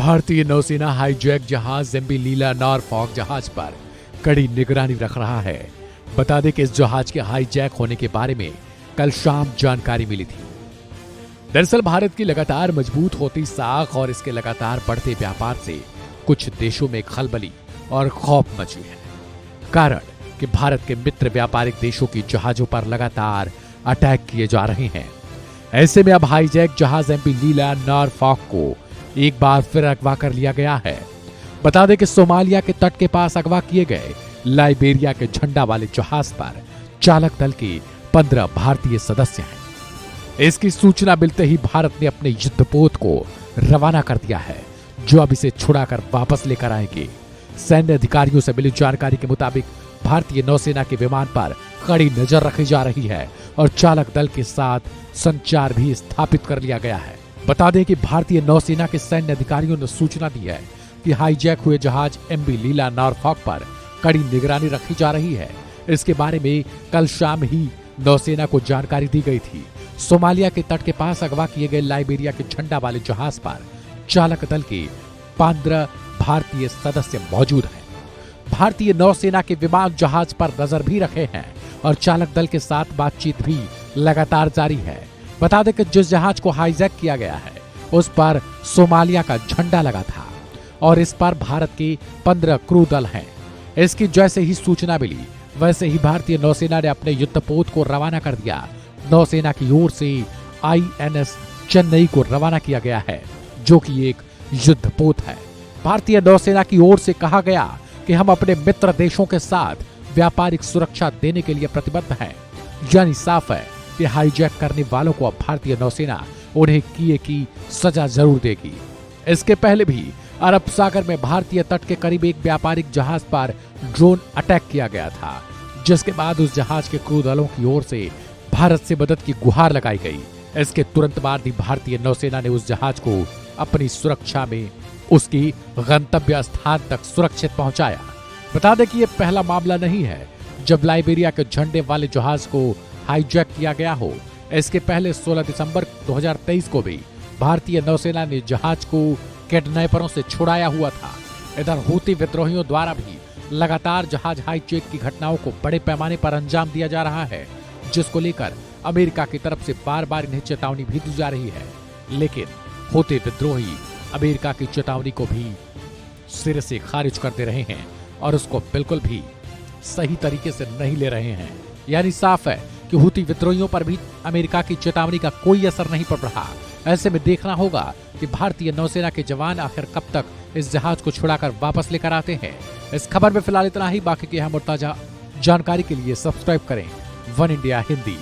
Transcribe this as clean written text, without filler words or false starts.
भारतीय नौसेना हाईजैक जहाज एमवी लीला नॉरफॉक जहाज पर कड़ी निगरानी रख रहा है। बता दें कि इस जहाज के हाईजैक होने के बारे में कल शाम जानकारी मिली थी। दरअसल भारत की लगातार मजबूत होती साख और इसके लगातार बढ़ते व्यापार से कुछ देशों में खलबली और खौफ मची है। कारण कि भारत के मित्र व्यापारिक देशों की जहाजों पर लगातार अटैक किए जा रहे हैं। ऐसे में अब हाईजैक जहाज एमवी लीला नॉरफॉक को एक बार फिर अगवा कर लिया गया है। बता दें कि सोमालिया के तट के पास अगवा किए गए लाइबेरिया के झंडा वाले जहाज पर चालक दल के 15 भारतीय सदस्य हैं। इसकी सूचना मिलते ही भारत ने अपने युद्धपोत को रवाना कर दिया है, जो अब इसे छुड़ाकर वापस लेकर आएंगे। सैन्य अधिकारियों से मिली जानकारी के मुताबिक भारतीय नौसेना के विमान पर कड़ी नजर रखी जा रही है और चालक दल के साथ संचार भी स्थापित कर लिया गया है। बता दें कि भारतीय नौसेना के सैन्य अधिकारियों ने सूचना दी है कि हाईजैक हुए जहाज एमवी लीला नॉरफॉक पर कड़ी निगरानी रखी जा रही है। इसके बारे में कल शाम ही नौसेना को जानकारी दी गई थी। सोमालिया के तट के पास अगवा किए गए लाइबेरिया के झंडा वाले जहाज पर चालक दल के 15 भारतीय सदस्य मौजूद हैं। भारतीय नौसेना के विमान जहाज पर नजर भी रखे हैं और चालक दल के साथ बातचीत भी लगातार जारी है। बता दें कि जिस जहाज को हाईजैक किया गया है उस पर सोमालिया का झंडा लगा था और इस पर भारत के 15 क्रू दल हैं। इसकी जैसे ही सूचना मिली वैसे ही भारतीय नौसेना ने अपने युद्धपोत को रवाना कर दिया। नौसेना की ओर से INS चेन्नई को रवाना किया गया है, जो कि एक युद्धपोत है। भारतीय नौसेना की ओर से कहा गया कि हम अपने मित्र देशों के साथ व्यापारिक सुरक्षा देने के लिए प्रतिबद्ध हैं। यानी साफ है कि हाईजैक करने वालों को अब भारतीय नौसेना उन्हें किए की सजा जरूर देगी। इसके पहले भी अरब सागर में भारतीय तट के करीब एक व्यापारिक जहाज पर ड्रोन अटैक किया गया था, जिसके बाद उस जहाज के क्रू दलों की ओर से भारत से मदद की गुहार लगाई गई। इसके तुरंत बाद ही भारतीय नौसेना ने उस जहाज को अपनी सुरक्षा में उसकी गंतव्य स्थान तक सुरक्षित पहुंचाया। बता दें कि यह पहला मामला नहीं है जब लाइबेरिया के झंडे वाले जहाज को हाईजैक किया गया हो। इसके पहले 16 दिसंबर 2023 को भी भारतीय नौसेना ने जहाज को किडनैपरों से छुड़ाया हुआ था। इधर हूती विद्रोहियों द्वारा भी लगातार जहाज हाईजैक की घटनाओं को बड़े पैमाने पर अंजाम दिया जा रहा है, जिसको लेकर अमेरिका की तरफ से बार बार इन्हें चेतावनी भी दी जा रही है। लेकिन हूती विद्रोही अमेरिका की चेतावनी को भी सिरे से खारिज करते रहे हैं और उसको बिल्कुल भी सही तरीके से नहीं ले रहे हैं। यानी साफ है कि हूती विद्रोहियों पर भी अमेरिका की चेतावनी का कोई असर नहीं पड़ रहा। ऐसे में देखना होगा कि भारतीय नौसेना के जवान आखिर कब तक इस जहाज को छुड़ाकर वापस लेकर आते हैं। इस खबर में फिलहाल इतना ही। बाकी की अहम और ताजा जानकारी के लिए सब्सक्राइब करें वन इंडिया हिंदी।